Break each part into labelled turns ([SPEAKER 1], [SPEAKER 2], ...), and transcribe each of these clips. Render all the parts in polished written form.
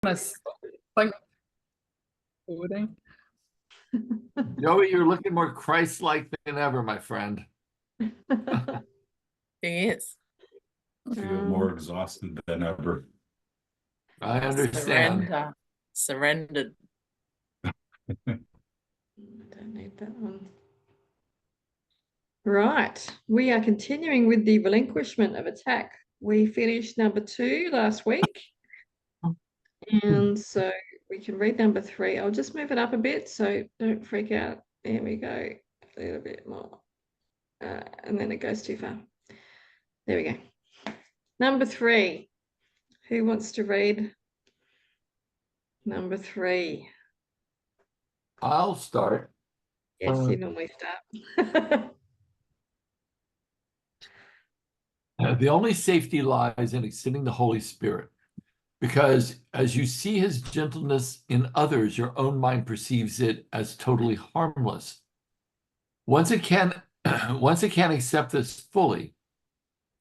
[SPEAKER 1] Like recording.
[SPEAKER 2] Joey, you're looking more Christ-like than ever, my friend.
[SPEAKER 1] He is.
[SPEAKER 3] I feel more exhausted than ever.
[SPEAKER 2] I understand.
[SPEAKER 1] Surrendered.
[SPEAKER 4] Don't need that one. Right, we are continuing with the relinquishment of attack. We finished number 2 last week, and so we can read number 3. I'll just move it up a bit, so don't freak out. There we go, a little bit more, and then it goes too far. There we go. Number 3. Who wants to read number 3?
[SPEAKER 2] I'll start.
[SPEAKER 4] Yes, you normally start.
[SPEAKER 2] The only safety lies in extending the Holy Spirit, because as you see his gentleness in others, your own mind perceives it as totally harmless. Once it can accept this fully,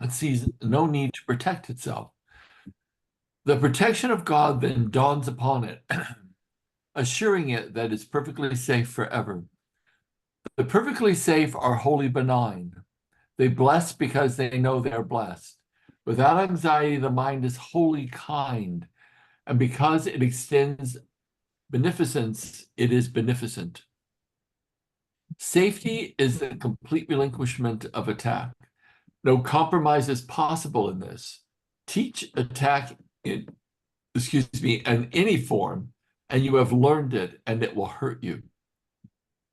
[SPEAKER 2] it sees no need to protect itself. The protection of God then dawns upon it, assuring it that it's perfectly safe forever. The perfectly safe are wholly benign. They bless because they know they're blessed. Without anxiety, the mind is wholly kind, and because it extends beneficence, it is beneficent. Safety is the complete relinquishment of attack. No compromise is possible in this. Teach attack in any form, and you have learned it, and it will hurt you.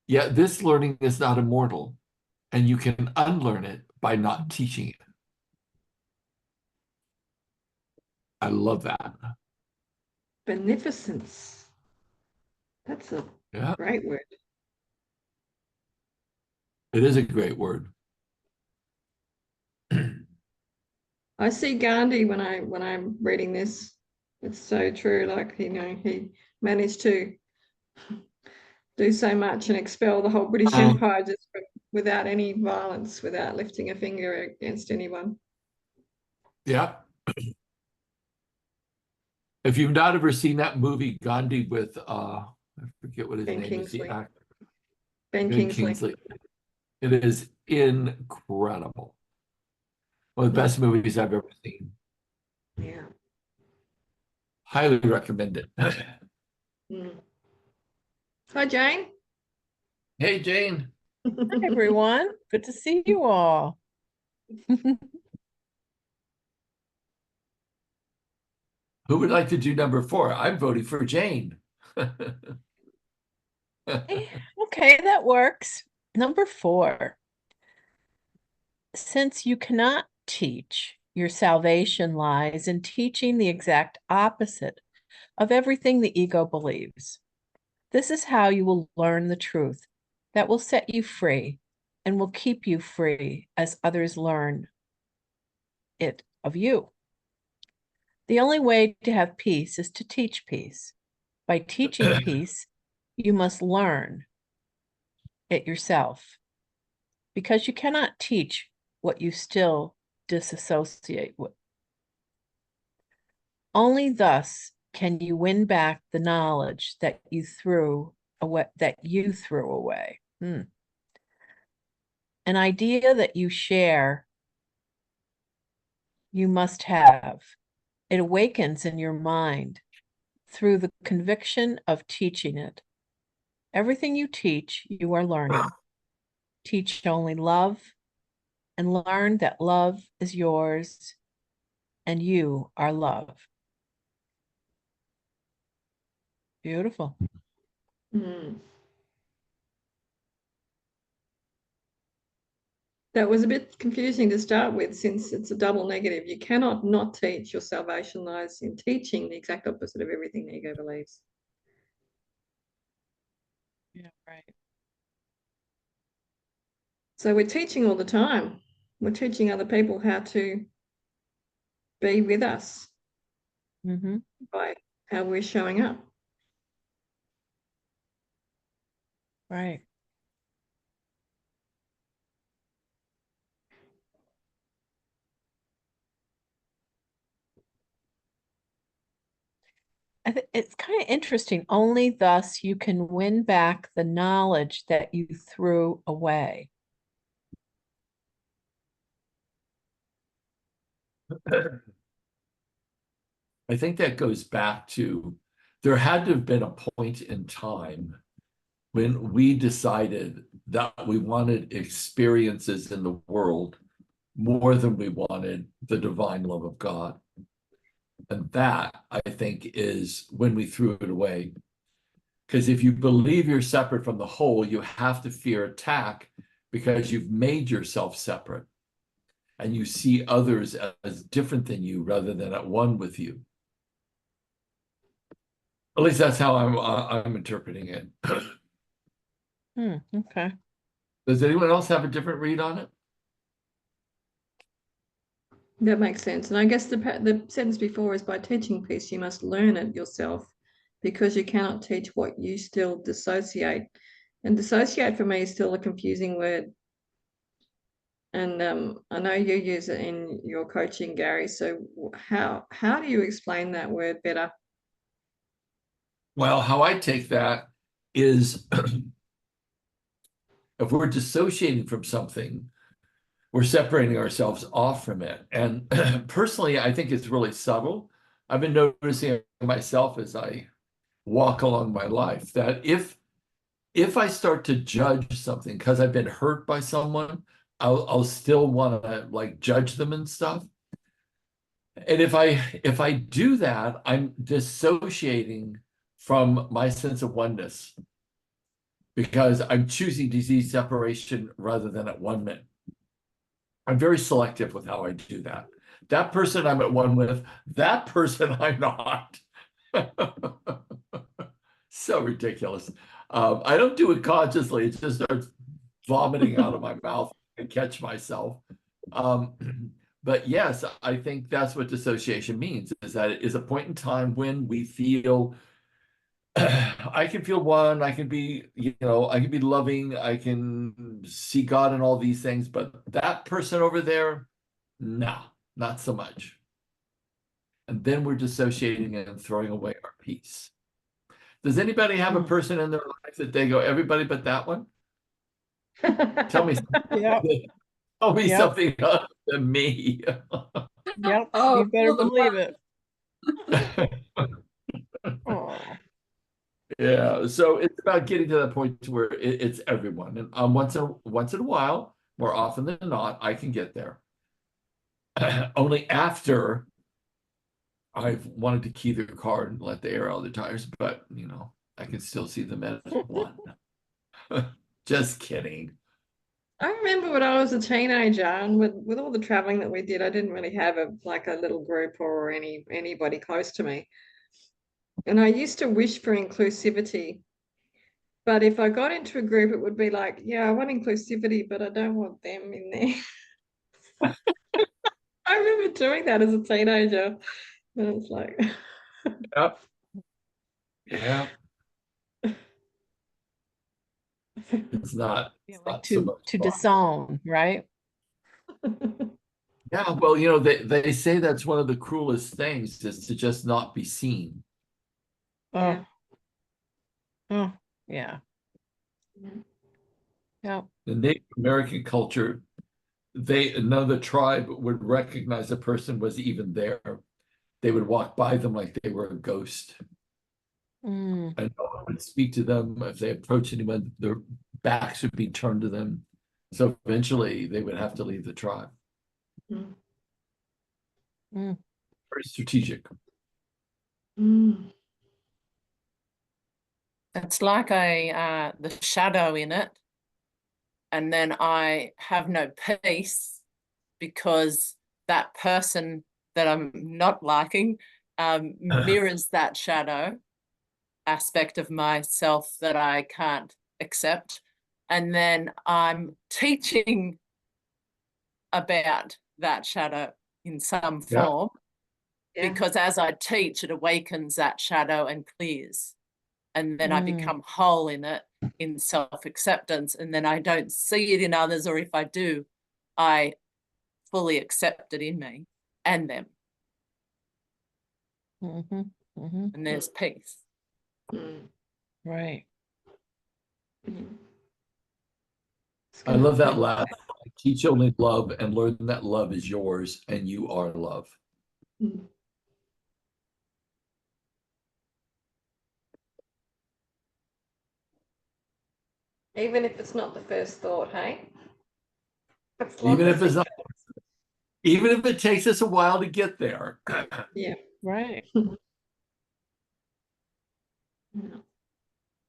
[SPEAKER 2] Yet this learning is not immortal, and you can unlearn it by not teaching it. I love that.
[SPEAKER 4] Beneficence. That's a great word.
[SPEAKER 2] It is a great word.
[SPEAKER 4] I see Gandhi when I'm reading this. It's so true. Like, he managed to do so much and expel the whole British Empire just without any violence, without lifting a finger against anyone.
[SPEAKER 2] Yeah. If you've not ever seen that movie Gandhi with I forget what his name is, the actor.
[SPEAKER 4] Ben Kingsley.
[SPEAKER 2] It is incredible. One of the best movies I've ever seen.
[SPEAKER 4] Yeah.
[SPEAKER 2] Highly recommend it.
[SPEAKER 4] Hi, Jane.
[SPEAKER 2] Hey, Jane.
[SPEAKER 5] Hi, everyone. Good to see you all.
[SPEAKER 2] Who would like to do number 4? I'm voting for Jane.
[SPEAKER 5] Okay, that works. Number 4. Since you cannot teach, your salvation lies in teaching the exact opposite of everything the ego believes. This is how you will learn the truth that will set you free and will keep you free as others learn it of you. The only way to have peace is to teach peace. By teaching peace, you must learn it yourself, because you cannot teach what you still disassociate with. Only thus can you win back the knowledge that you threw away. An idea that you share, you must have. It awakens in your mind through the conviction of teaching it. Everything you teach, you are learning. Teach only love and learn that love is yours and you are love. Beautiful.
[SPEAKER 4] That was a bit confusing to start with, since it's a double negative. You cannot not teach. Your salvation lies in teaching the exact opposite of everything the ego believes.
[SPEAKER 5] Yeah, right.
[SPEAKER 4] So we're teaching all the time. We're teaching other people how to be with us by how we're showing up.
[SPEAKER 5] Right. It's kind of interesting. Only thus you can win back the knowledge that you threw away.
[SPEAKER 2] I think that goes back to there had to have been a point in time when we decided that we wanted experiences in the world more than we wanted the divine love of God. And that, I think, is when we threw it away. Because if you believe you're separate from the whole, you have to fear attack because you've made yourself separate. And you see others as different than you rather than at one with you. At least that's how I'm interpreting it.
[SPEAKER 5] Okay.
[SPEAKER 2] Does anyone else have a different read on it?
[SPEAKER 4] That makes sense. And I guess the sentence before is, by teaching peace, you must learn it yourself, because you cannot teach what you still dissociate. And dissociate for me is still a confusing word. And I know you use it in your coaching, Gary. So how do you explain that word better?
[SPEAKER 2] Well, how I take that is if we're dissociating from something, we're separating ourselves off from it. And personally, I think it's really subtle. I've been noticing it myself as I walk along my life that if I start to judge something because I've been hurt by someone, I'll still want to like judge them and stuff. And if I do that, I'm dissociating from my sense of oneness because I'm choosing disease separation rather than at one-ment. I'm very selective with how I do that. That person I'm at one with, that person I'm not. So ridiculous. I don't do it consciously. It just starts vomiting out of my mouth and catch myself. But yes, I think that's what dissociation means, is that it is a point in time when we feel I can feel one, I can be, I can be loving, I can see God in all these things, but that person over there, no, not so much. And then we're dissociating and throwing away our peace. Does anybody have a person in their life that they go, everybody but that one? Tell me something.
[SPEAKER 5] Yep.
[SPEAKER 2] Tell me
[SPEAKER 5] Yep.
[SPEAKER 2] something other than me.
[SPEAKER 5] Yep.
[SPEAKER 1] Oh,
[SPEAKER 5] You better
[SPEAKER 1] all the
[SPEAKER 5] believe it. Oh.
[SPEAKER 2] Yeah, so it's about getting to that point to where it's everyone, and once in a while, more often than not, I can get there. Only after I've wanted to key their car and let the air out of the tires, but I can still see them as one. Just kidding.
[SPEAKER 4] I remember when I was a teenager, and with all the traveling that we did, I didn't really have a little group or anybody close to me. And I used to wish for inclusivity. But if I got into a group, it would be like, yeah, I want inclusivity, but I don't want them in there. I remember doing that as a teenager. And it's like,
[SPEAKER 2] Yep. Yeah. It's not,
[SPEAKER 5] Yeah,
[SPEAKER 2] it's
[SPEAKER 5] like
[SPEAKER 2] not so much
[SPEAKER 5] to
[SPEAKER 2] fun.
[SPEAKER 5] disown, right?
[SPEAKER 2] Yeah, well, they say that's one of the cruelest things is to just not be seen.
[SPEAKER 4] yeah.
[SPEAKER 5] Oh, yeah.
[SPEAKER 4] Yeah.
[SPEAKER 5] Yeah.
[SPEAKER 2] In Native American culture, none of the tribe would recognize a person was even there. They would walk by them like they were a ghost.
[SPEAKER 5] Mm.
[SPEAKER 2] And no one would speak to them. If they approached anyone, their backs would be turned to them. So eventually they would have to leave the tribe.
[SPEAKER 4] Mm.
[SPEAKER 5] Mm.
[SPEAKER 2] Very strategic.
[SPEAKER 4] Mm.
[SPEAKER 1] It's like the shadow in it. And then I have no peace because that person that I'm not liking mirrors that shadow aspect of myself that I can't accept. And then I'm teaching about that shadow in some
[SPEAKER 2] Yeah.
[SPEAKER 1] form,
[SPEAKER 4] Yeah.
[SPEAKER 1] because as I teach, it awakens that shadow and clears. And then I become whole in it, in self-acceptance. And then I don't see it in others, or if I do, I fully accept it in me and them.
[SPEAKER 5] Mm-hmm. Mhm.
[SPEAKER 1] and there's peace.
[SPEAKER 4] Mm.
[SPEAKER 5] Right.
[SPEAKER 4] Mm. It's
[SPEAKER 2] I
[SPEAKER 4] gonna-
[SPEAKER 2] love that last. Teach only love and learn that love is yours and you are love.
[SPEAKER 4] Mm. Even if it's not the first thought, hey? It's
[SPEAKER 2] Even
[SPEAKER 4] love
[SPEAKER 2] if it's
[SPEAKER 4] the
[SPEAKER 2] not, even if it takes us a while to get there.
[SPEAKER 4] Yeah.
[SPEAKER 5] Right.
[SPEAKER 4] Yeah.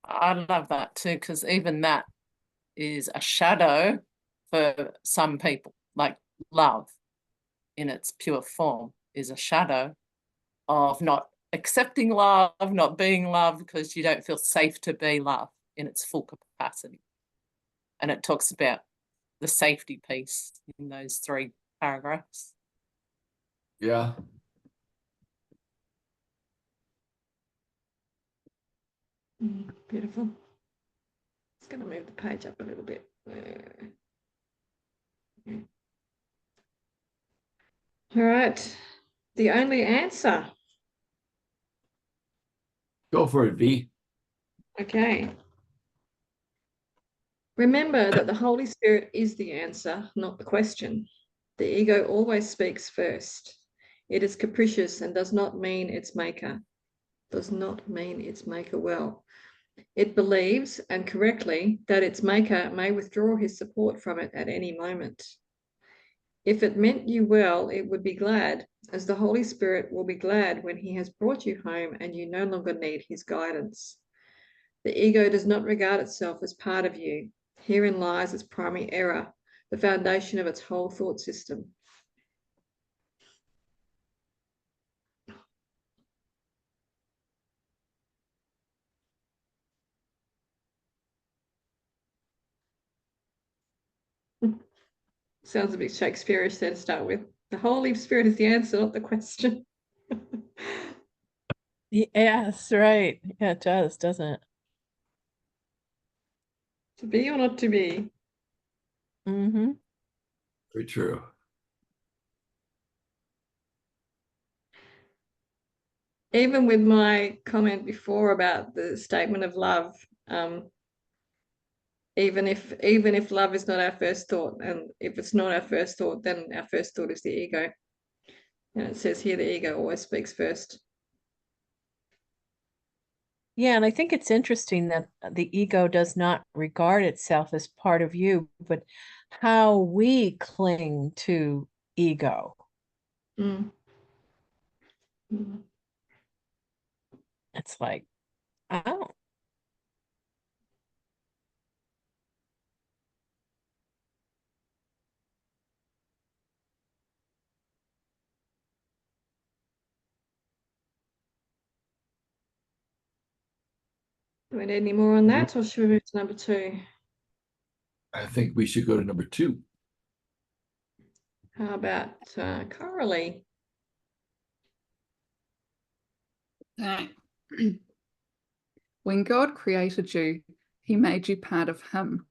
[SPEAKER 1] I love that too, because even that is a shadow for some people. Like love in its pure form is a shadow of not accepting love, not being love, because you don't feel safe to be love in its full capacity. And it talks about the safety piece in those 3 paragraphs.
[SPEAKER 2] Yeah.
[SPEAKER 4] Beautiful. It's going to move the page up a little bit. All right. The only answer.
[SPEAKER 2] Go for it, V.
[SPEAKER 4] Okay. Remember that the Holy Spirit is the answer, not the question. The ego always speaks first. It is capricious and does not mean its maker. Does not mean its maker well. It believes, and correctly, that its maker may withdraw his support from it at any moment. If it meant you well, it would be glad, as the Holy Spirit will be glad when he has brought you home and you no longer need his guidance. The ego does not regard itself as part of you. Herein lies its primary error, the foundation of its whole thought system. Sounds a bit Shakespearean there to start with. The Holy Spirit is the answer, not the question.
[SPEAKER 5] Yes, right. Yeah, it does, doesn't it?
[SPEAKER 4] To be or not to be?
[SPEAKER 5] Mm-hmm.
[SPEAKER 2] Very true.
[SPEAKER 4] Even with my comment before about the statement of love, even if love is not our first thought, and if it's not our first thought, then our first thought is the ego. And it says here the ego always speaks first.
[SPEAKER 5] Yeah, and I think it's interesting that the ego does not regard itself as part of you, but how we cling to ego.
[SPEAKER 4] Mm. Mm.
[SPEAKER 5] It's like, oh,
[SPEAKER 4] Do we need any more on that, or should we move to number 2?
[SPEAKER 2] I think we should go to number 2.
[SPEAKER 4] How about Coralie?
[SPEAKER 6] When God created you, he made you part of him.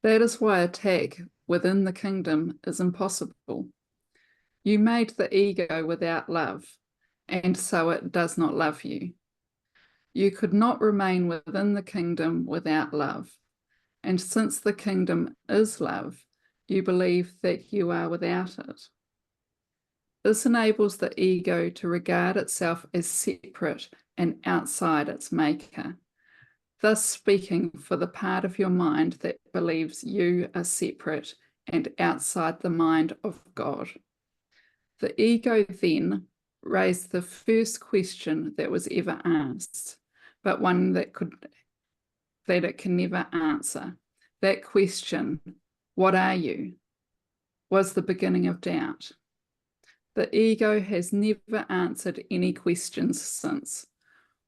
[SPEAKER 6] That is why attack within the kingdom is impossible. You made the ego without love, and so it does not love you. You could not remain within the kingdom without love. And since the kingdom is love, you believe that you are without it. This enables the ego to regard itself as separate and outside its maker, thus speaking for the part of your mind that believes you are separate and outside the mind of God. The ego then raised the first question that was ever asked, but one that it can never answer. That question, what are you, was the beginning of doubt. The ego has never answered any questions since,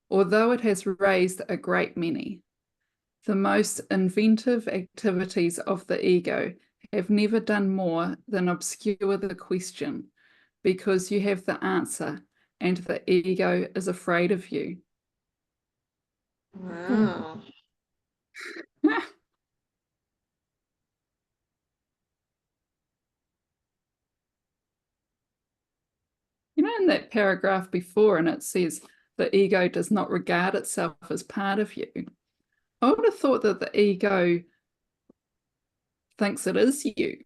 [SPEAKER 6] although it has raised a great many. The most inventive activities of the ego have never done more than obscure the question, because you have the answer and the ego is afraid of you.
[SPEAKER 4] Wow.
[SPEAKER 6] You know, in that paragraph before, and it says, the ego does not regard itself as part of you. I would have thought that the ego thinks it is you.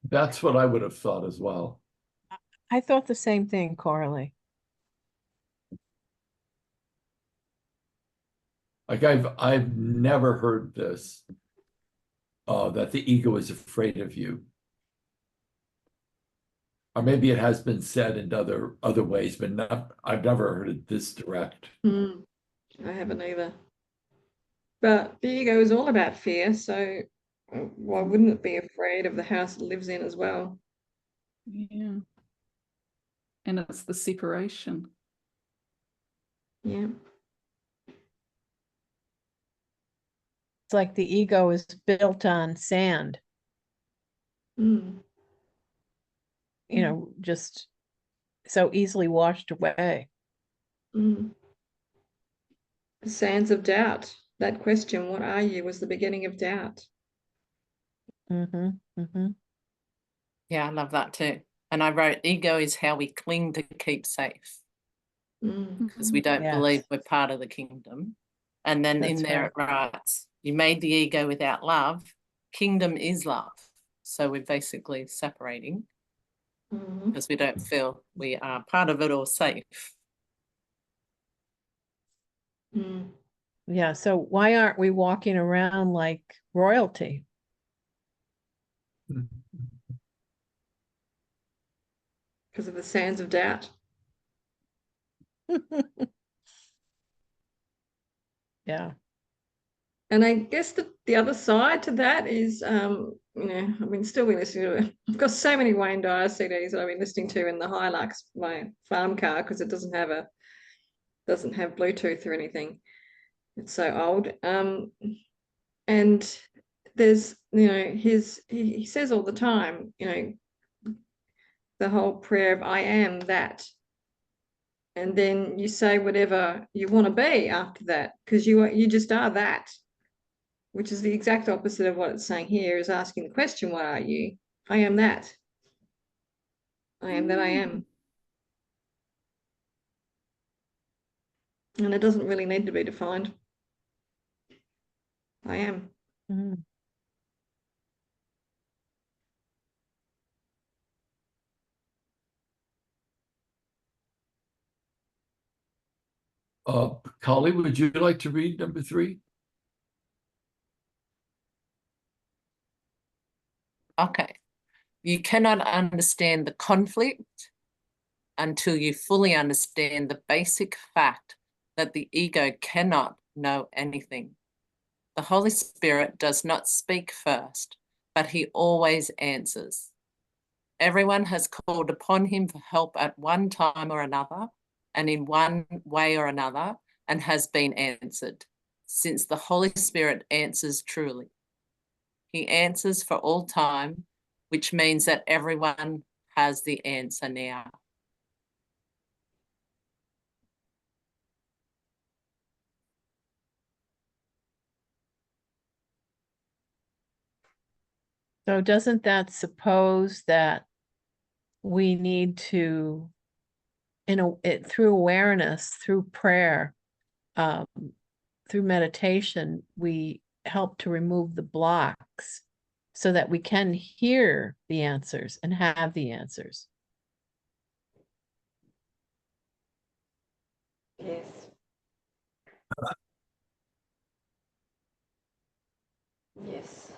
[SPEAKER 2] That's what I would have thought as well.
[SPEAKER 5] I thought the same thing, Coralie.
[SPEAKER 2] Like I've never heard this, that the ego is afraid of you. Or maybe it has been said in other ways, but I've never heard it this direct.
[SPEAKER 4] I haven't either. But the ego is all about fear, so why wouldn't it be afraid of the house it lives in as well?
[SPEAKER 6] Yeah. And it's the separation.
[SPEAKER 4] Yeah.
[SPEAKER 5] It's like the ego is built on sand,
[SPEAKER 4] Mm.
[SPEAKER 5] you know, just so easily washed away.
[SPEAKER 4] Mm. The sands of doubt. That question, what are you, was the beginning of doubt.
[SPEAKER 5] Mm-hmm. Mm-hmm.
[SPEAKER 1] Yeah, I love that too. And I wrote, ego is how we cling to keep safe,
[SPEAKER 4] Mm.
[SPEAKER 1] because we don't
[SPEAKER 5] Yes.
[SPEAKER 1] believe we're part of the kingdom. And then in
[SPEAKER 5] That's
[SPEAKER 1] there it writes, you made the ego without love. Kingdom is love. So we're basically separating
[SPEAKER 4] Mhm.
[SPEAKER 1] because we don't feel we are part of it or safe.
[SPEAKER 4] Mm.
[SPEAKER 5] Yeah. So why aren't we walking around like royalty?
[SPEAKER 4] Because of the sands of doubt.
[SPEAKER 5] Yeah.
[SPEAKER 4] And I guess the other side to that is, I've been listening to it. I've got so many Wayne Dyer CDs that I've been listening to in the Hilux, my farm car, because it doesn't have Bluetooth or anything. It's so old. And there's, he says all the time, the whole prayer of I am that. And then you say whatever you want to be after that, because you just are that. Which is the exact opposite of what it's saying here, is asking the question, what are you? I am that. I am that I am. And it doesn't really need to be defined. I am.
[SPEAKER 5] Mhm.
[SPEAKER 2] Collie, would you like to read number 3?
[SPEAKER 1] Okay. You cannot understand the conflict until you fully understand the basic fact that the ego cannot know anything. The Holy Spirit does not speak first, but he always answers. Everyone has called upon him for help at one time or another, and in one way or another, and has been answered, since the Holy Spirit answers truly. He answers for all time, which means that everyone has the answer now.
[SPEAKER 5] So doesn't that suppose that we need to, through awareness, through prayer, through meditation, we help to remove the blocks so that we can hear the answers and have the answers?
[SPEAKER 4] Yes. Yes.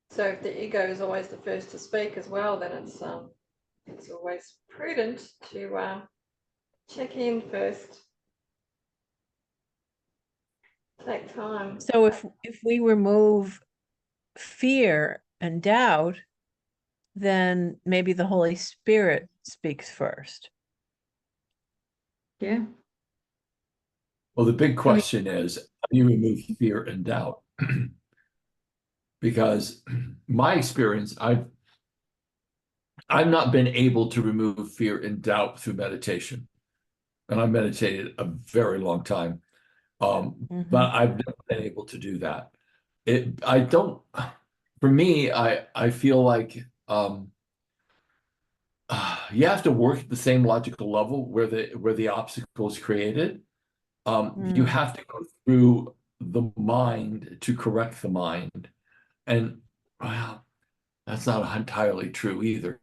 [SPEAKER 4] So if the ego is always the first to speak as well, then it's always prudent to check in first. Take time.
[SPEAKER 5] So if we remove fear and doubt, then maybe the Holy Spirit speaks first.
[SPEAKER 4] Yeah.
[SPEAKER 2] Well, the big question is, how do you remove fear and doubt? Because my experience, I've not been able to remove fear and doubt through meditation. and I meditated a very long time.
[SPEAKER 5] Mhm.
[SPEAKER 2] But I've never been able to do that. I don't, for me, I feel like you have to work at the same logical level where the obstacle is created. You
[SPEAKER 5] Mm.
[SPEAKER 2] have to go through the mind to correct the mind. And well, that's not entirely true either,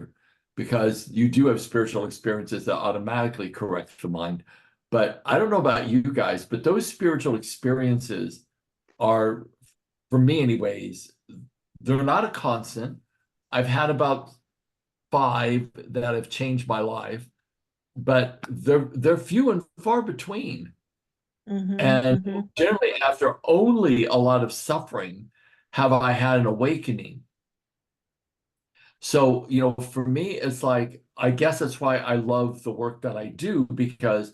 [SPEAKER 2] because you do have spiritual experiences that automatically correct the mind. But I don't know about you guys, but those spiritual experiences are, for me anyways, they're not a constant. I've had about 5 that have changed my life, but they're few and far between.
[SPEAKER 5] Mhm.
[SPEAKER 2] And
[SPEAKER 5] Mhm.
[SPEAKER 2] generally, after only a lot of suffering, have I had an awakening. So, for me, it's like, I guess that's why I love the work that I do, because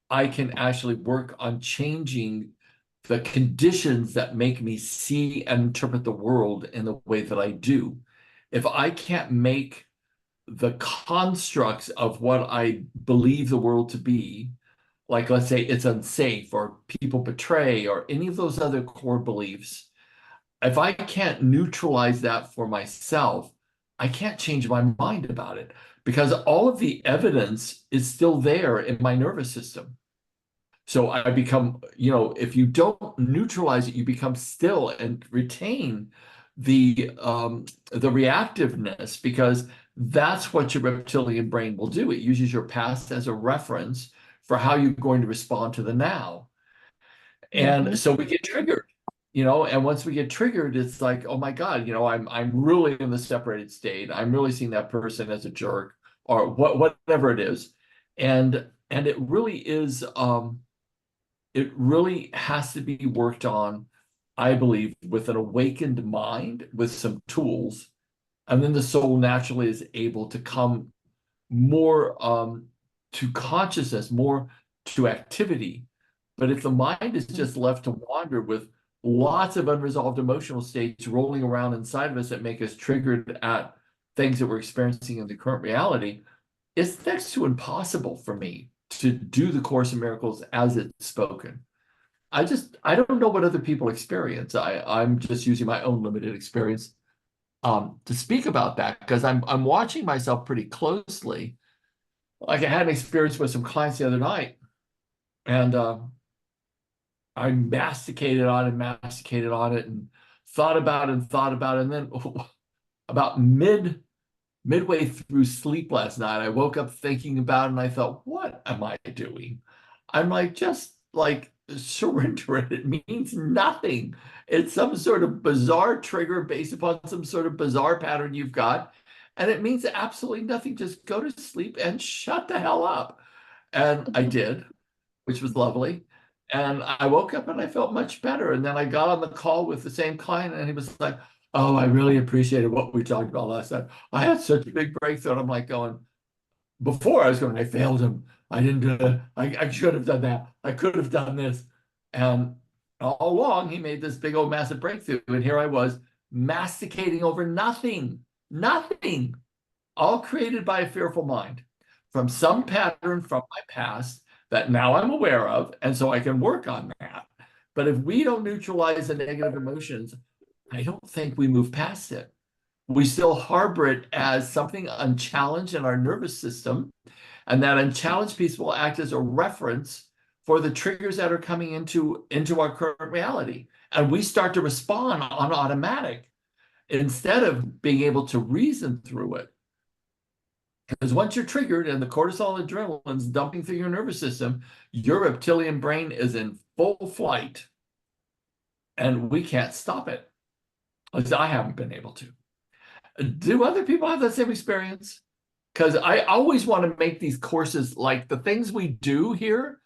[SPEAKER 2] I can actually work on changing the conditions that make me see and interpret the world in the way that I do. If I can't make the constructs of what I believe the world to be, like let's say it's unsafe or people betray or any of those other core beliefs, if I can't neutralize that for myself, I can't change my mind about it, because all of the evidence is still there in my nervous system. So I become, if you don't neutralize it, you become still and retain the reactiveness, because that's what your reptilian brain will do. It uses your past as a reference for how you're going to respond to the now. And
[SPEAKER 5] Mhm.
[SPEAKER 2] so we get triggered, and once we get triggered, it's like, oh my God, I'm really in the separated state. I'm really seeing that person as a jerk, or whatever it is. And it really has to be worked on, I believe, with an awakened mind, with some tools, and then the soul naturally is able to come more to consciousness, more to activity. But if the mind is just left to wander with lots of unresolved emotional states rolling around inside of us that make us triggered at things that we're experiencing in the current reality, it's next to impossible for me to do the Course in Miracles as it's spoken. I don't know what other people experience. I'm just using my own limited experience to speak about that, because I'm watching myself pretty closely. Like, I had an experience with some clients the other night, and I masticated on it, and thought about it and thought about it. And then about midway through sleep last night, I woke up thinking about it, and I thought, what am I doing? I'm like, just like surrender it. It means nothing. It's some sort of bizarre trigger based upon some sort of bizarre pattern you've got. And it means absolutely nothing. Just go to sleep and shut the hell up. And I did, which was lovely. And I woke up and I felt much better. And then I got on the call with the same client, and he was like, oh, I really appreciated what we talked about last night. I had such a big breakthrough. And I'm like going, before I was going, I failed him. I didn't do it. I should have done that. I could have done this. And all along, he made this big old massive breakthrough. And here I was masticating over nothing, all created by a fearful mind from some pattern from my past that now I'm aware of. And so I can work on that. But if we don't neutralize the negative emotions, I don't think we move past it. We still harbor it as something unchallenged in our nervous system. And that unchallenged piece will act as a reference for the triggers that are coming into our current reality. And we start to respond on automatic instead of being able to reason through it. Because once you're triggered and the cortisol and adrenaline's dumping through your nervous system, your reptilian brain is in full flight. And we can't stop it. At least I haven't been able to. Do other people have that same experience? Because I always want to make these courses, like the things we do here,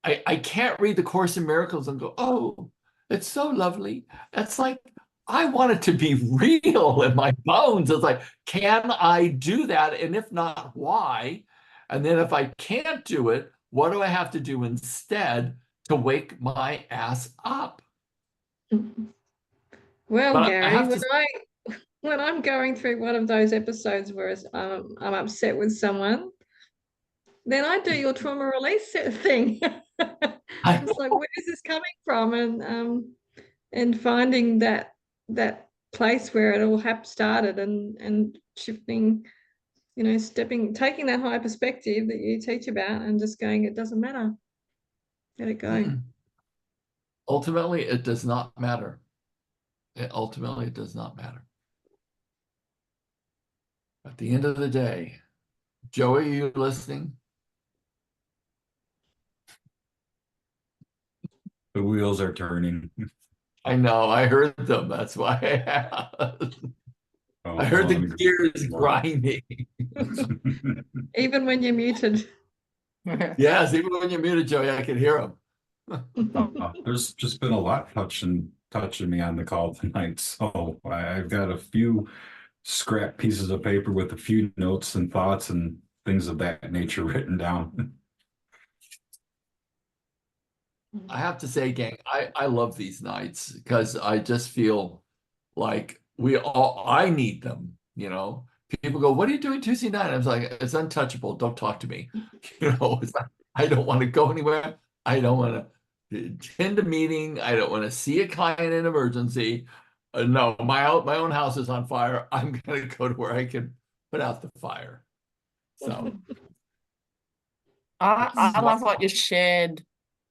[SPEAKER 2] I can't read the Course in Miracles and go, oh, it's so lovely. It's like, I want it to be real in my bones. It's like, can I do that? And if not, why? And then if I can't do it, what do I have to do instead to wake my ass up?
[SPEAKER 4] Well,
[SPEAKER 2] But I
[SPEAKER 4] Gary,
[SPEAKER 2] have
[SPEAKER 4] when
[SPEAKER 2] to.
[SPEAKER 4] when I'm going through one of those episodes where I'm upset with someone, then I do your trauma release thing. It's like, where is this coming from? And finding that place where it all started, and shifting, taking that higher perspective that you teach about and just going, it doesn't matter. Let it go.
[SPEAKER 2] Ultimately, it does not matter. Ultimately, it does not matter. At the end of the day, Joey, are you listening?
[SPEAKER 3] The wheels are turning.
[SPEAKER 2] I know, I heard them. That's why I asked.
[SPEAKER 3] Oh,
[SPEAKER 2] I heard the
[SPEAKER 3] well,
[SPEAKER 2] gears grinding.
[SPEAKER 4] Even when you're muted.
[SPEAKER 2] Yes, even when you're muted, Joey, I can hear them.
[SPEAKER 3] There's just been a lot touching me on the call tonight. So I've got a few scrap pieces of paper with a few notes and thoughts and things of that nature written down.
[SPEAKER 2] I have to say, gang, I love these nights because I just feel like I need them, you know. People go, what are you doing Tuesday night? I was like, it's untouchable. Don't talk to me. It's not, I don't want to go anywhere. I don't want to attend a meeting. I don't want to see a client in emergency. No, my own house is on fire. I'm going to go to where I can put out the fire. So
[SPEAKER 1] I love what you shared,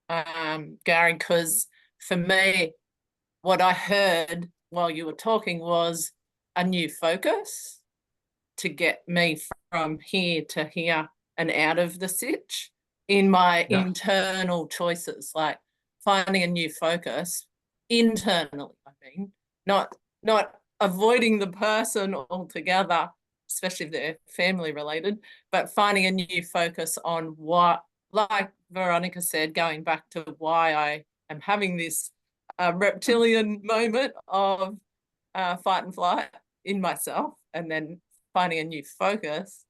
[SPEAKER 1] Gary, because for me, what I heard while you were talking was a new focus to get me from here to here and out of the sitch in my internal choices, like finding a new focus internally. I mean, not avoiding the person altogether, especially if they're family related, but finding a new focus on what, like Veronica said, going back to why I am having this reptilian moment of fight and flight in myself, and then finding a new focus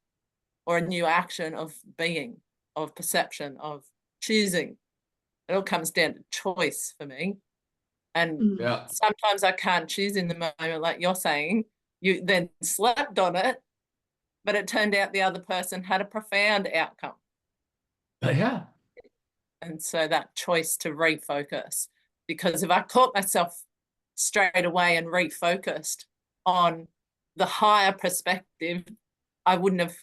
[SPEAKER 1] or a new action of being, of perception, of choosing. It all comes down to choice for me. And sometimes I can't choose in the moment, like you're saying. You then slept on it, but it turned out the other person had a profound outcome.
[SPEAKER 2] Yeah.
[SPEAKER 1] And so that choice to refocus, because if I caught myself straight away and refocused on the higher perspective, I wouldn't have,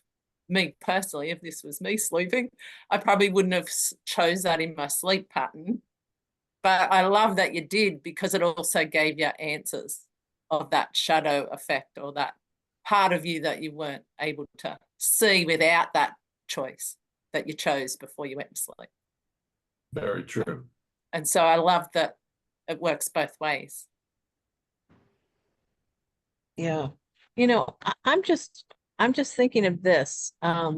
[SPEAKER 1] me personally, if this was me sleeping, I probably wouldn't have chose that in my sleep pattern. But I love that you did, because it also gave you answers of that shadow effect, or that part of you that you weren't able to see without that choice that you chose before you went to sleep.
[SPEAKER 2] Very true.
[SPEAKER 1] And so I love that it works both ways.
[SPEAKER 5] Yeah. I'm just thinking of this,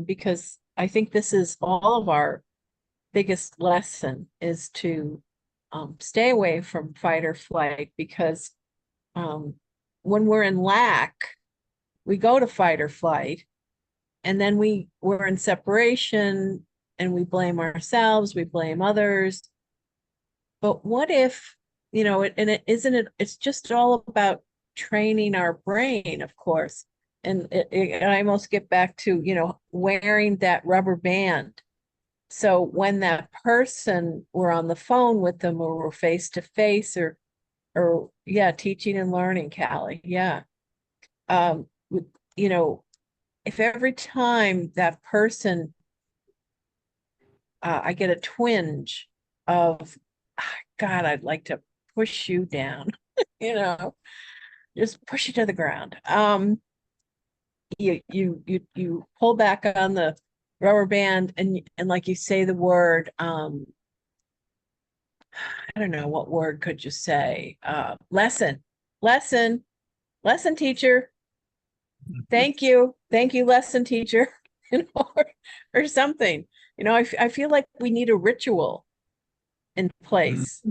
[SPEAKER 5] because I think this is all of our biggest lesson, is to stay away from fight or flight, because when we're in lack, we go to fight or flight, and then we're in separation and we blame ourselves, we blame others. But what if, it's just all about training our brain, of course. And I almost get back to, wearing that rubber band. So when that person, we're on the phone with them, or we're face to face, or teaching and learning, Callie. Yeah. If every time that person, I get a twinge of, God, I'd like to push you down, just push you to the ground. You pull back on the rubber band, and like you say the word, I don't know, what word could you say? Lesson teacher. Thank you, lesson teacher, or something. I feel like we need a ritual in place,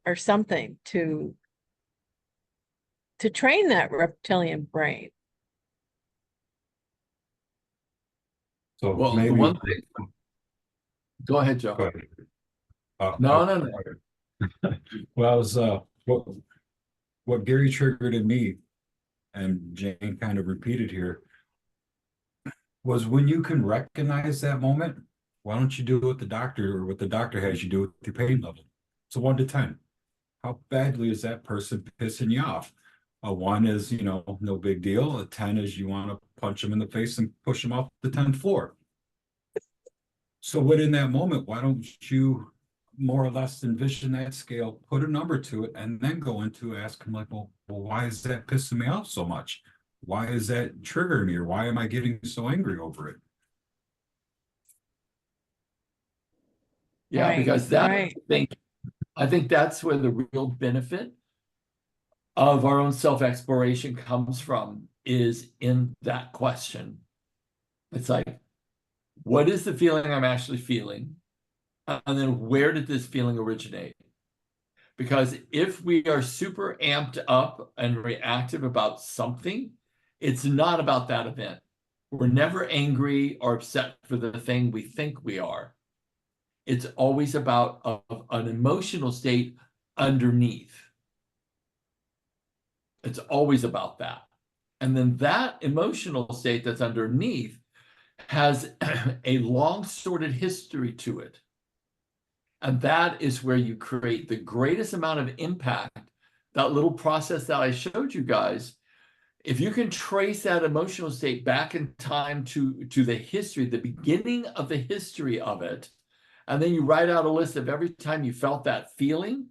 [SPEAKER 5] or something to train that reptilian brain.
[SPEAKER 3] So
[SPEAKER 2] Well,
[SPEAKER 3] maybe
[SPEAKER 2] the one thing. Go ahead, Joe.
[SPEAKER 3] Go ahead.
[SPEAKER 2] No.
[SPEAKER 3] Well, I was what Gary triggered in me, and Jane kind of repeated here, was when you can recognize that moment, why don't you do what the doctor or what the doctor has you do with your pain level? It's a 1 to 10. How badly is that person pissing you off? A 1 is, no big deal. A 10 is you want to punch them in the face and push them off the 10th floor. So what in that moment, why don't you more or less envision that scale, put a number to it, and then go into ask them like, well, why is that pissing me off so much? Why is that triggering me? Or why am I getting so angry over it?
[SPEAKER 2] Yeah,
[SPEAKER 5] Right,
[SPEAKER 2] because that
[SPEAKER 5] right.
[SPEAKER 2] I think that's where the real benefit of our own self-exploration comes from, is in that question. It's like, what is the feeling I'm actually feeling? And then where did this feeling originate? Because if we are super amped up and reactive about something, it's not about that event. We're never angry or upset for the thing we think we are. It's always about an emotional state underneath. It's always about that. And then that emotional state that's underneath has a long sorted history to it. And that is where you create the greatest amount of impact. That little process that I showed you guys, if you can trace that emotional state back in time to the history, the beginning of the history of it, and then you write out a list of every time you felt that feeling,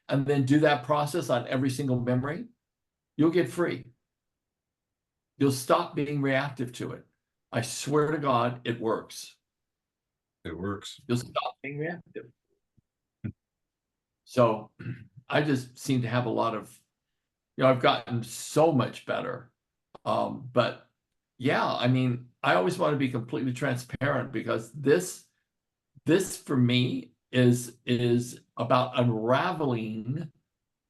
[SPEAKER 2] and then do that process on every single memory, you'll get free. You'll stop being reactive to it. I swear to God, it works.
[SPEAKER 3] It works.
[SPEAKER 2] You'll stop being reactive. So I just seem to have a lot of, I've gotten so much better. But yeah, I mean, I always want to be completely transparent, because this for me is about unraveling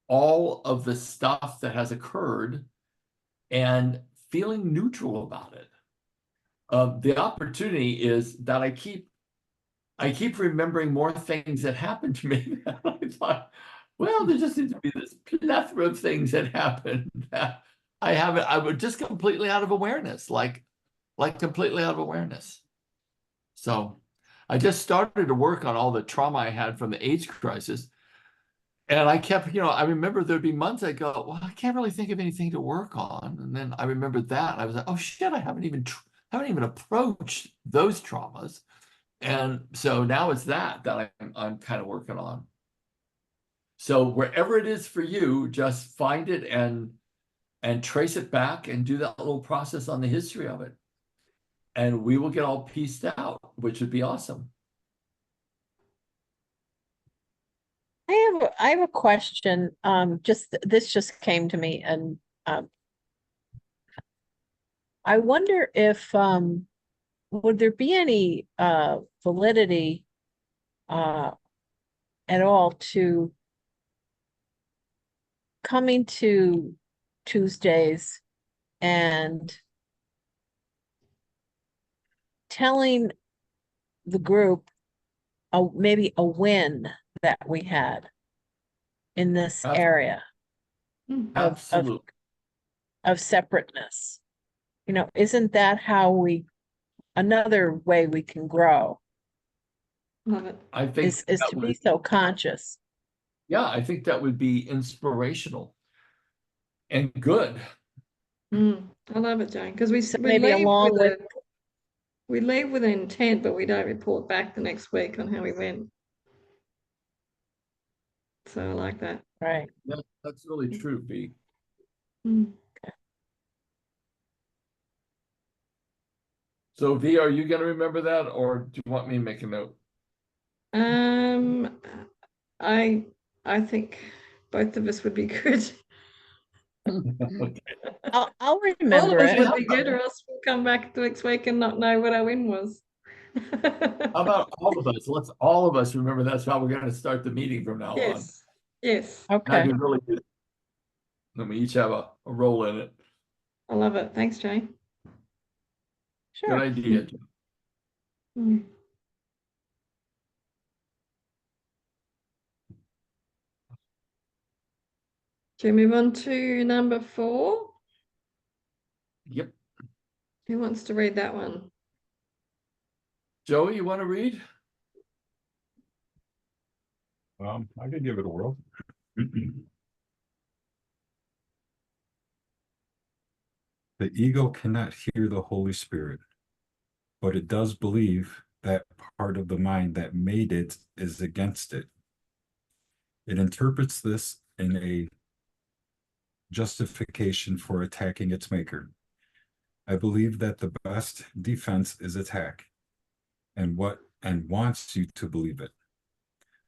[SPEAKER 2] all of the stuff that has occurred and feeling neutral about it. The opportunity is that I keep remembering more things that happened to me. I thought, well, there just seems to be this plethora of things that happened that I was just completely out of awareness, like completely out of awareness. So I just started to work on all the trauma I had from the AIDS crisis. And I kept, I remember there'd be months I go, well, I can't really think of anything to work on. And then I remembered that. And I was like, oh shit, I haven't even approached those traumas. And so now it's that I'm kind of working on. So wherever it is for you, just find it and trace it back and do that little process on the history of it. And we will get all pieced out, which would be awesome.
[SPEAKER 5] I have a question. This just came to me, and I wonder if would there be any validity at all to coming to Tuesdays and telling the group maybe a win that we had in this area
[SPEAKER 2] Absolutely.
[SPEAKER 5] of separateness. Isn't that how another way we can grow?
[SPEAKER 4] Love it.
[SPEAKER 2] I think
[SPEAKER 5] is to be so conscious.
[SPEAKER 2] Yeah, I think that would be inspirational and good.
[SPEAKER 4] I love it, Jane, because we
[SPEAKER 5] maybe
[SPEAKER 4] leave
[SPEAKER 5] along with
[SPEAKER 4] we leave with an intent, but we don't report back the next week on how we went. So I like that.
[SPEAKER 5] right.
[SPEAKER 2] That's really true, B.
[SPEAKER 4] Mm.
[SPEAKER 2] So V, are you going to remember that, or do you want me to make a note?
[SPEAKER 4] I think both of us would be good.
[SPEAKER 2] Okay.
[SPEAKER 5] I'll
[SPEAKER 4] All of
[SPEAKER 5] remember
[SPEAKER 4] us
[SPEAKER 5] it.
[SPEAKER 4] would be good, or else we'll come back next week and not know what our win was.
[SPEAKER 2] How about all of us? Let's all of us remember that's how we're going to start the meeting from now on.
[SPEAKER 4] Yes. Yes.
[SPEAKER 2] That'd
[SPEAKER 5] Okay.
[SPEAKER 2] be really good. Then we each have a role in it.
[SPEAKER 4] I love it. Thanks, Jane.
[SPEAKER 5] Sure.
[SPEAKER 2] Good idea.
[SPEAKER 4] Mm. Shall we move on to number 4?
[SPEAKER 2] Yep.
[SPEAKER 4] Who wants to read that one?
[SPEAKER 2] Joey, you want to read?
[SPEAKER 3] I could give it a whirl. The ego cannot hear the Holy Spirit, but it does believe that part of the mind that made it is against it. It interprets this in a justification for attacking its maker. I believe that the best defense is attack, and wants you to believe it.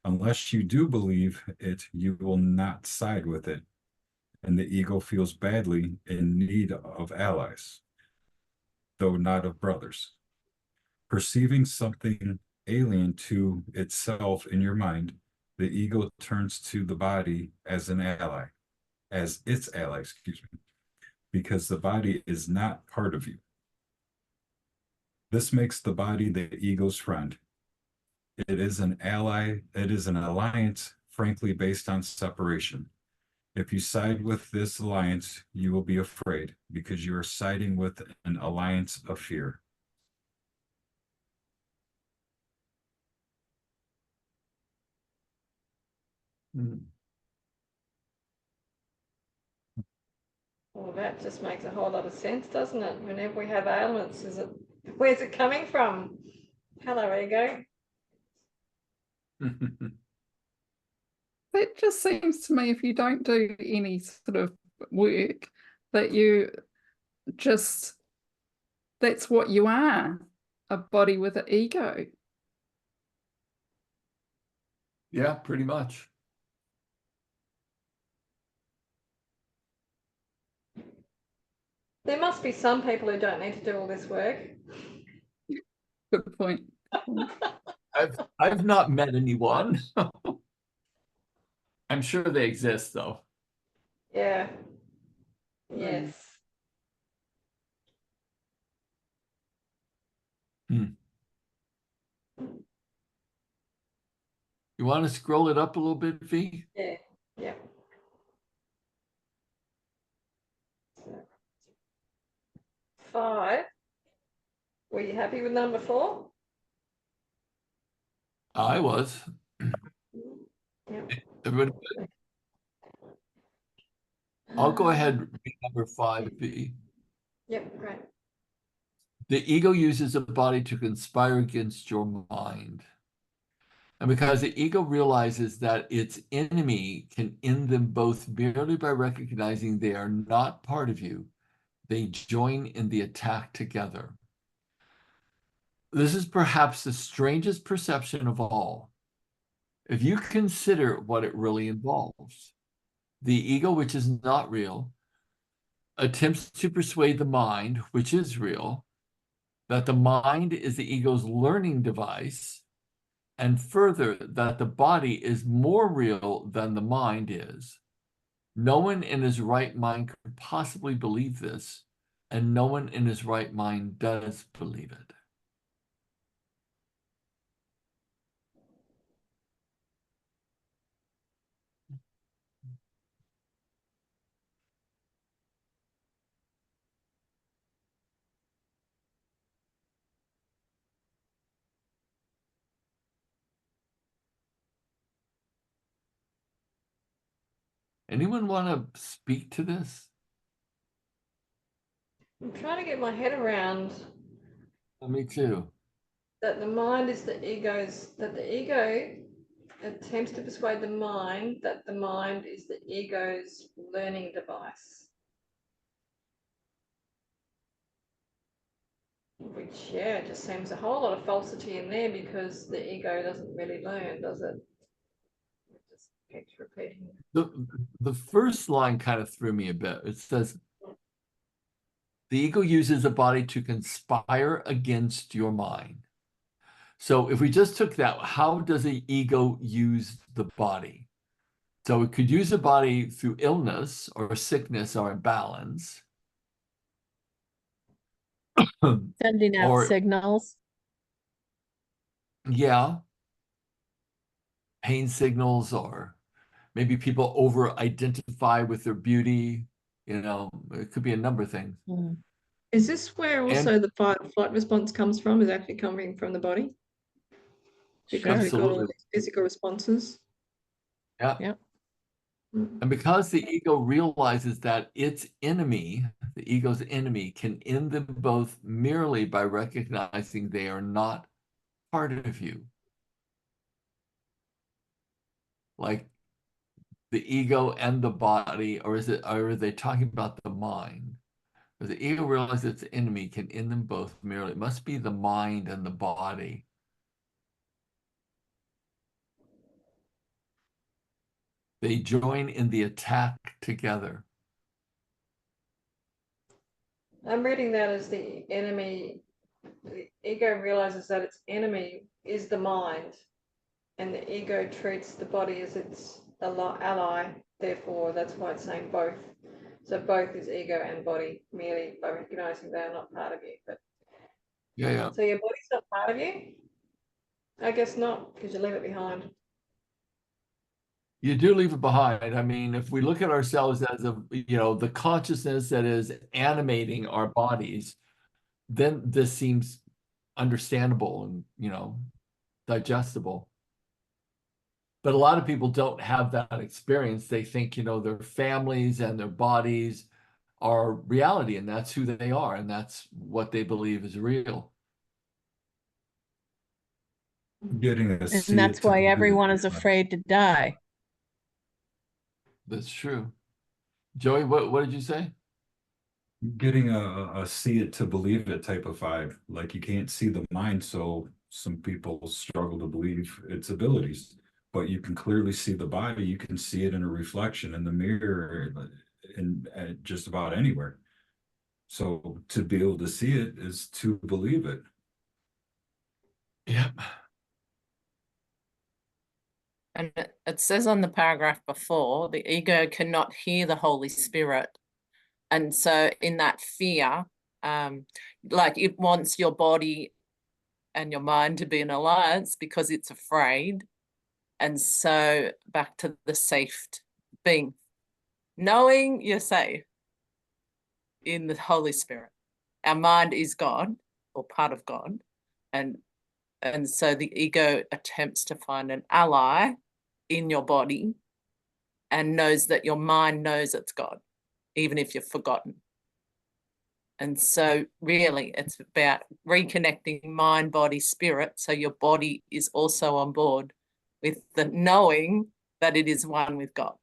[SPEAKER 3] Unless you do believe it, you will not side with it, and the ego feels badly in need of allies, though not of brothers. Perceiving something alien to itself in your mind, the ego turns to the body as an ally, as its ally, excuse me, because the body is not part of you. This makes the body the ego's friend. It is an ally, it is an alliance, frankly, based on separation. If you side with this alliance, you will be afraid because you are siding with an alliance of fear.
[SPEAKER 4] Well, that just makes a whole lot of sense, doesn't it? Whenever we have ailments, where's it coming from? Hello, ego.
[SPEAKER 6] That just seems to me, if you don't do any sort of work, that you just, that's what you are, a body with an ego.
[SPEAKER 2] Yeah, pretty much.
[SPEAKER 4] There must be some people who don't need to do all this work.
[SPEAKER 6] Good point.
[SPEAKER 2] I've not met anyone. I'm sure they exist though.
[SPEAKER 4] Yeah. Yes.
[SPEAKER 2] You want to scroll it up a little bit, V?
[SPEAKER 4] Yeah. Yeah. 5. Were you happy with number 4?
[SPEAKER 2] I was.
[SPEAKER 4] Yeah.
[SPEAKER 2] Everybody good? I'll go ahead and read number 5, V.
[SPEAKER 4] Yep, great.
[SPEAKER 2] The ego uses the body to conspire against your mind. And because the ego realizes that its enemy can end them both merely by recognizing they are not part of you, they join in the attack together. This is perhaps the strangest perception of all. If you consider what it really involves, the ego, which is not real, attempts to persuade the mind, which is real, that the mind is the ego's learning device, and further, that the body is more real than the mind is. No one in his right mind could possibly believe this, and no one in his right mind does believe it. Anyone want to speak to this?
[SPEAKER 4] I'm trying to get my head around
[SPEAKER 2] Me too.
[SPEAKER 4] that the mind is the ego attempts to persuade the mind that the mind is the ego's learning device. Which, yeah, just seems a whole lot of falsity in there because the ego doesn't really learn, does it? It just keeps repeating.
[SPEAKER 2] The first line kind of threw me a bit. It says, the ego uses the body to conspire against your mind. So if we just took that, how does the ego use the body? So it could use the body through illness or sickness or imbalance.
[SPEAKER 5] Sending out
[SPEAKER 2] Or,
[SPEAKER 5] signals.
[SPEAKER 2] yeah, pain signals, or maybe people over-identify with their beauty. You know, it could be a number of things.
[SPEAKER 4] Is this where
[SPEAKER 2] And
[SPEAKER 4] also the fight or flight response comes from? Is actually coming from the body? Because
[SPEAKER 5] Sure.
[SPEAKER 4] we've got all
[SPEAKER 2] absolutely,
[SPEAKER 4] these physical responses.
[SPEAKER 2] yeah.
[SPEAKER 5] Yep.
[SPEAKER 4] Mm.
[SPEAKER 2] And because the ego realizes that its enemy, the ego's enemy, can end them both merely by recognizing they are not part of you. Like the ego and the body, or are they talking about the mind? Or the ego realizes its enemy can end them both merely. It must be the mind and the body. They join in the attack together.
[SPEAKER 4] I'm reading that as the enemy. The ego realizes that its enemy is the mind, and the ego treats the body as its ally. Therefore, that's why it's saying both. So both is ego and body, merely by recognizing they are not part of you. But
[SPEAKER 2] Yeah, yeah.
[SPEAKER 4] so your body's not part of you? I guess not, because you leave it behind.
[SPEAKER 2] You do leave it behind. I mean, if we look at ourselves as the consciousness that is animating our bodies, then this seems understandable and, digestible. But a lot of people don't have that experience. They think, their families and their bodies are reality, and that's who they are, and that's what they believe is real.
[SPEAKER 3] Getting to
[SPEAKER 5] And
[SPEAKER 3] see it
[SPEAKER 5] that's
[SPEAKER 3] to
[SPEAKER 5] why
[SPEAKER 3] believe
[SPEAKER 5] everyone
[SPEAKER 3] it.
[SPEAKER 5] is afraid to die.
[SPEAKER 2] That's true. Joey, what did you say?
[SPEAKER 3] Getting a see it to believe it type of vibe. Like you can't see the mind, so some people struggle to believe its abilities. But you can clearly see the body. You can see it in a reflection in the mirror, in just about anywhere. So to be able to see it is to believe it.
[SPEAKER 2] Yeah.
[SPEAKER 1] And it says on the paragraph before, the ego cannot hear the Holy Spirit. And so in that fear, like it wants your body and your mind to be in alliance because it's afraid. And so back to the safe being, knowing you're safe in the Holy Spirit. Our mind is God or part of God. And so the ego attempts to find an ally in your body and knows that your mind knows it's God, even if you've forgotten. And so really it's about reconnecting mind, body, spirit. So your body is also on board with the knowing that it is one with God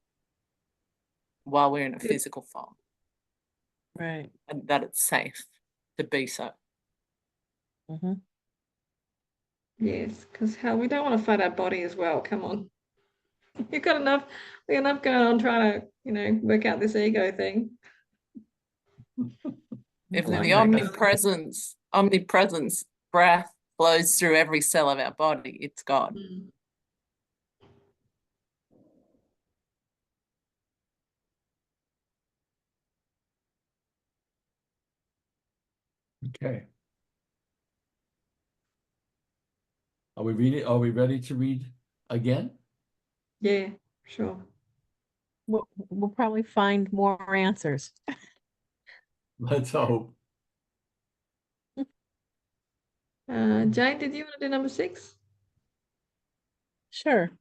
[SPEAKER 1] while we're in a physical form.
[SPEAKER 5] Right.
[SPEAKER 1] And that it's safe to be so.
[SPEAKER 5] Mm-hmm.
[SPEAKER 4] Yes, because hell, we don't want to fight our body as well. Come on. You've got enough, we got enough going on trying to, work out this ego thing.
[SPEAKER 1] If
[SPEAKER 2] Well,
[SPEAKER 1] the omnipresence breath flows through every cell of our body, it's God.
[SPEAKER 4] Mm.
[SPEAKER 2] Okay. Are we ready to read again?
[SPEAKER 4] Yeah, sure.
[SPEAKER 5] We'll probably find more answers.
[SPEAKER 2] Let's hope.
[SPEAKER 4] Jane, did you want to do number 6?
[SPEAKER 5] Sure.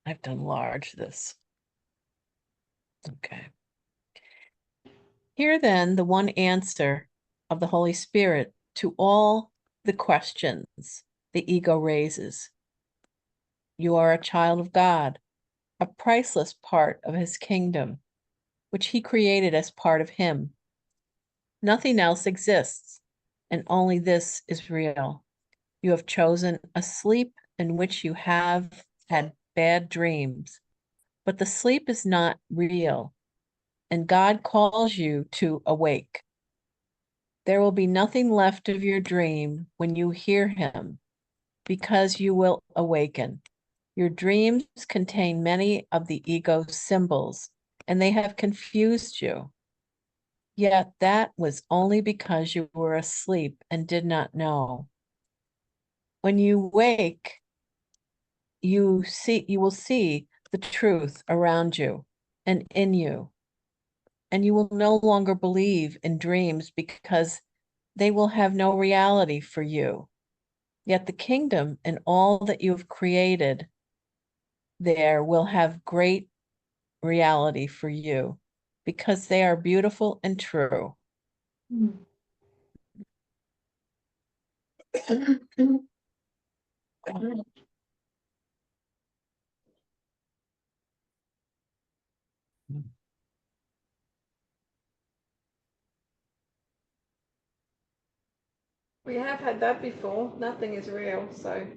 [SPEAKER 5] I've done large this. Okay. Here then, the one answer of the Holy Spirit to all the questions the ego raises. You are a child of God, a priceless part of his kingdom, which he created as part of him. Nothing else exists, and only this is real. You have chosen a sleep in which you have had bad dreams, but the sleep is not real, and God calls you to awake. There will be nothing left of your dream when you hear him, because you will awaken. Your dreams contain many of the ego's symbols, and they have confused you. Yet that was only because you were asleep and did not know. When you wake, you will see the truth around you and in you, and you will no longer believe in dreams because they will have no reality for you. Yet the kingdom and all that you have created there will have great reality for you because they are beautiful and true.
[SPEAKER 4] We have had that before. Nothing is real, so.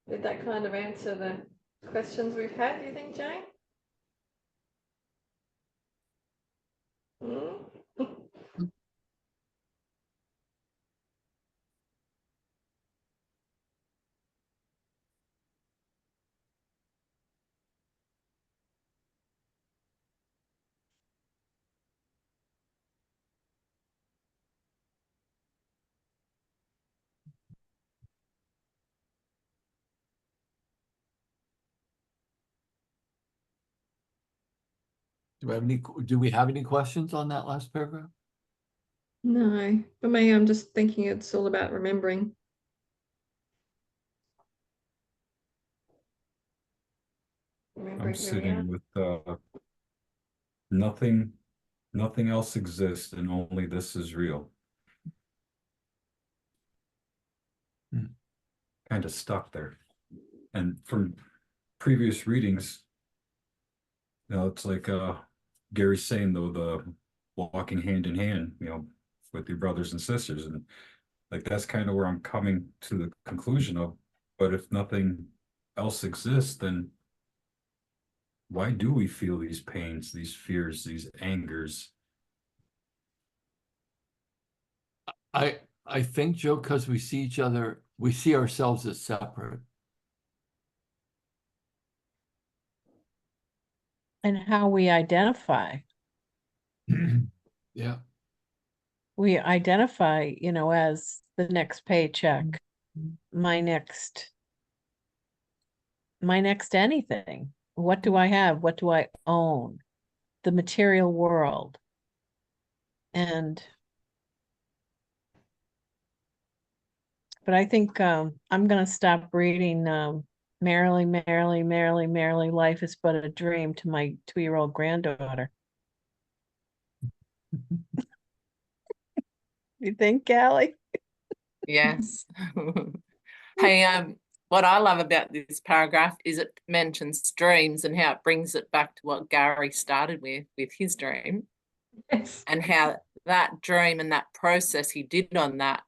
[SPEAKER 4] Did that kind of answer the questions we've had, do you think, Jane? Hmm?
[SPEAKER 2] Do we have any questions on that last paragraph?
[SPEAKER 4] No, for me, I'm just thinking it's all about remembering.
[SPEAKER 3] I'm
[SPEAKER 4] Remembering who we are.
[SPEAKER 3] sitting with nothing else exists and only this is real. Kind of stuck there. And from previous readings, it's like Gary's saying, though, the walking hand in hand, with your brothers and sisters. And like that's kind of where I'm coming to the conclusion of, but if nothing else exists, then why do we feel these pains, these fears, these angers?
[SPEAKER 2] I think, Joe, because we see each other, we see ourselves as separate.
[SPEAKER 5] And how we identify.
[SPEAKER 2] Yeah.
[SPEAKER 5] We identify, as the next paycheck, my next anything. What do I have? What do I own? The material world. But I think I'm going to stop reading Merrily, Merrily, Merrily, Merrily, Life is But a Dream to my 2-year-old granddaughter. You think, Callie?
[SPEAKER 1] Yes. Hey, what I love about this paragraph is it mentions dreams and how it brings it back to what Gary started with his dream.
[SPEAKER 4] Yes.
[SPEAKER 1] And how that dream and that process he did on that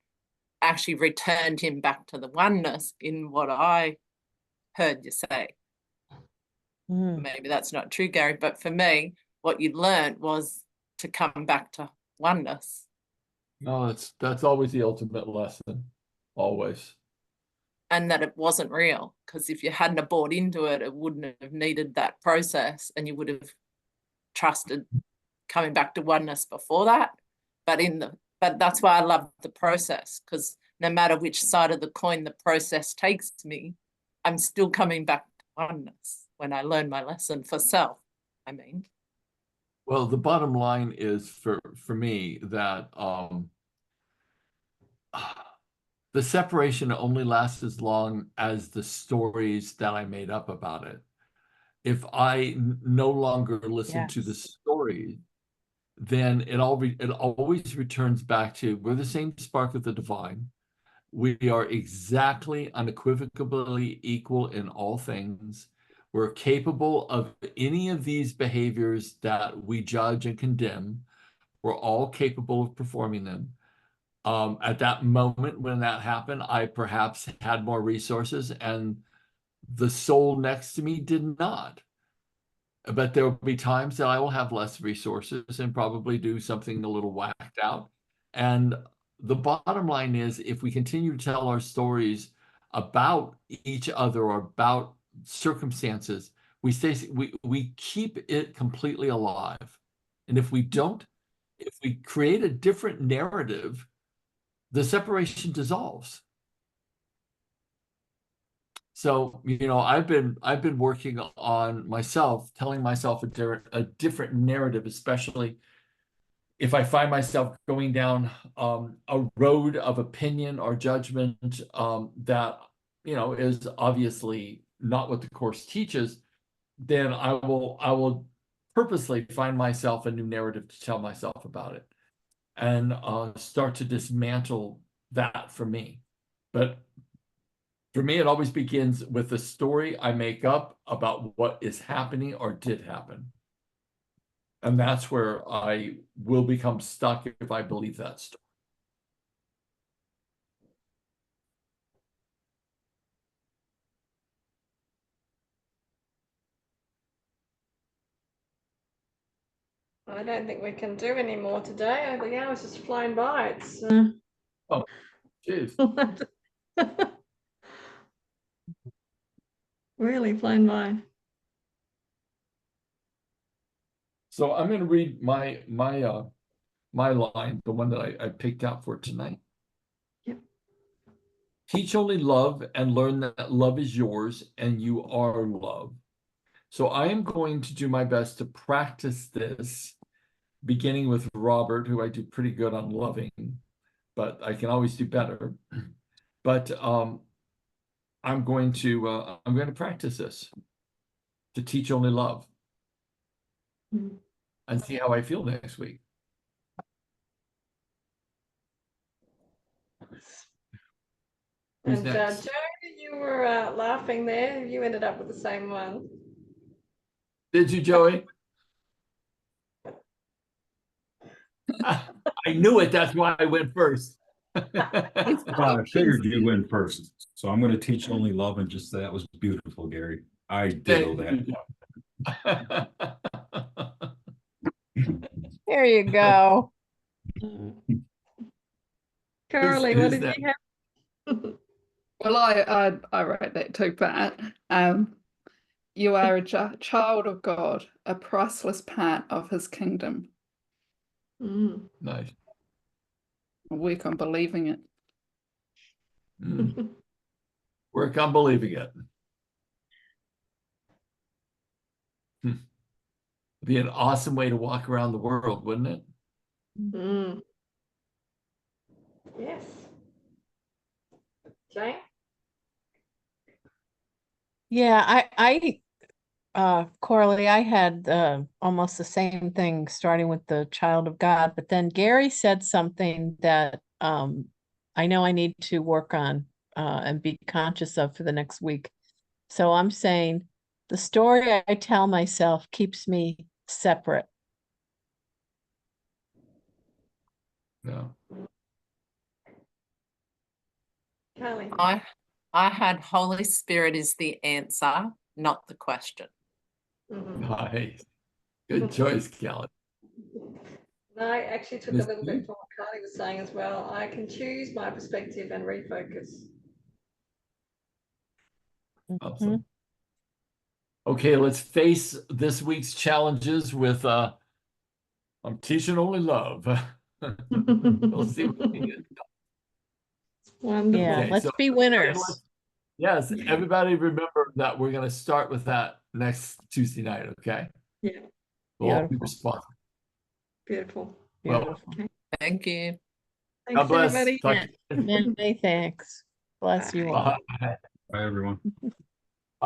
[SPEAKER 1] actually returned him back to the oneness in what I heard you say. Maybe that's not true, Gary, but for me, what you learned was to come back to oneness.
[SPEAKER 2] No, that's always the ultimate lesson. Always.
[SPEAKER 1] And that it wasn't real, because if you hadn't have bought into it, it wouldn't have needed that process and you would have trusted coming back to oneness before that. But that's why I love the process, because no matter which side of the coin the process takes me, I'm still coming back to oneness when I learn my lesson for self, I mean.
[SPEAKER 2] Well, the bottom line is for me that the separation only lasts as long as the stories that I made up about it. If I no longer listen to the story, then it always returns back to we're the same spark of the divine. We are exactly unequivocally equal in all things. We're capable of any of these behaviors that we judge and condemn. We're all capable of performing them. At that moment when that happened, I perhaps had more resources and the soul next to me did not. But there will be times that I will have less resources and probably do something a little whacked out. And the bottom line is, if we continue to tell our stories about each other or about circumstances we keep it completely alive. And if we don't, if we create a different narrative, the separation dissolves. So, I've been working on myself, telling myself a different narrative, especially if I find myself going down a road of opinion or judgment that is obviously not what the Course teaches, then I will purposely find myself a new narrative to tell myself about it, and start to dismantle that for me. But for me, it always begins with the story I make up about what is happening or did happen. And that's where I will become stuck if I believe that story.
[SPEAKER 4] I don't think we can do any more today. The hour's just flown by. It's
[SPEAKER 2] Oh, geez.
[SPEAKER 4] really flown by.
[SPEAKER 2] So I'm going to read my line, the one that I picked out for tonight.
[SPEAKER 4] Yep.
[SPEAKER 2] Teach only love and learn that love is yours and you are love. So I am going to do my best to practice this, beginning with Robert, who I do pretty good on loving, but I can always do better. But I'm going to practice this, to teach only love, and see how I feel next week. Who's
[SPEAKER 4] And
[SPEAKER 2] next?
[SPEAKER 4] Joe, you were laughing there. You ended up with the same one.
[SPEAKER 2] Did you, Joey? I knew it. That's why I went first.
[SPEAKER 3] I figured you went first, so I'm going to teach only love, and just that was beautiful, Gary. I ditto that.
[SPEAKER 5] There you go.
[SPEAKER 4] Carly, what did you have?
[SPEAKER 6] Well, I wrote that too, Pat. You are a child of God, a priceless part of his kingdom.
[SPEAKER 2] Nice.
[SPEAKER 6] Work on believing it.
[SPEAKER 2] Work on believing it. Be an awesome way to walk around the world, wouldn't it?
[SPEAKER 4] Yes. Jane?
[SPEAKER 5] Yeah, Coralie, I had almost the same thing, starting with the child of God, but then Gary said something that I know I need to work on and be conscious of for the next week. So I'm saying the story I tell myself keeps me separate.
[SPEAKER 2] Yeah.
[SPEAKER 4] Carly?
[SPEAKER 1] I had Holy Spirit is the answer, not the question.
[SPEAKER 2] Nice. Good choice, Kelly.
[SPEAKER 4] No, I actually took a little bit from what Carly was saying as well. I can choose my perspective and refocus.
[SPEAKER 2] Awesome. Okay, let's face this week's challenges with I'm teaching only love. We'll see what we get.
[SPEAKER 4] Wonderful.
[SPEAKER 5] Yeah,
[SPEAKER 2] Okay,
[SPEAKER 5] let's
[SPEAKER 2] so
[SPEAKER 5] be winners.
[SPEAKER 2] Yes, everybody remember that we're going to start with that next Tuesday night, okay?
[SPEAKER 4] Yeah.
[SPEAKER 2] We'll all be
[SPEAKER 5] Beautiful.
[SPEAKER 2] responsible.
[SPEAKER 4] Beautiful.
[SPEAKER 2] Well,
[SPEAKER 5] Beautiful.
[SPEAKER 1] Thank you.
[SPEAKER 4] Thanks,
[SPEAKER 2] God bless.
[SPEAKER 4] everybody.
[SPEAKER 2] Talk to you.
[SPEAKER 5] Many thanks. Bless you all.
[SPEAKER 2] Bye.
[SPEAKER 3] Bye, everyone.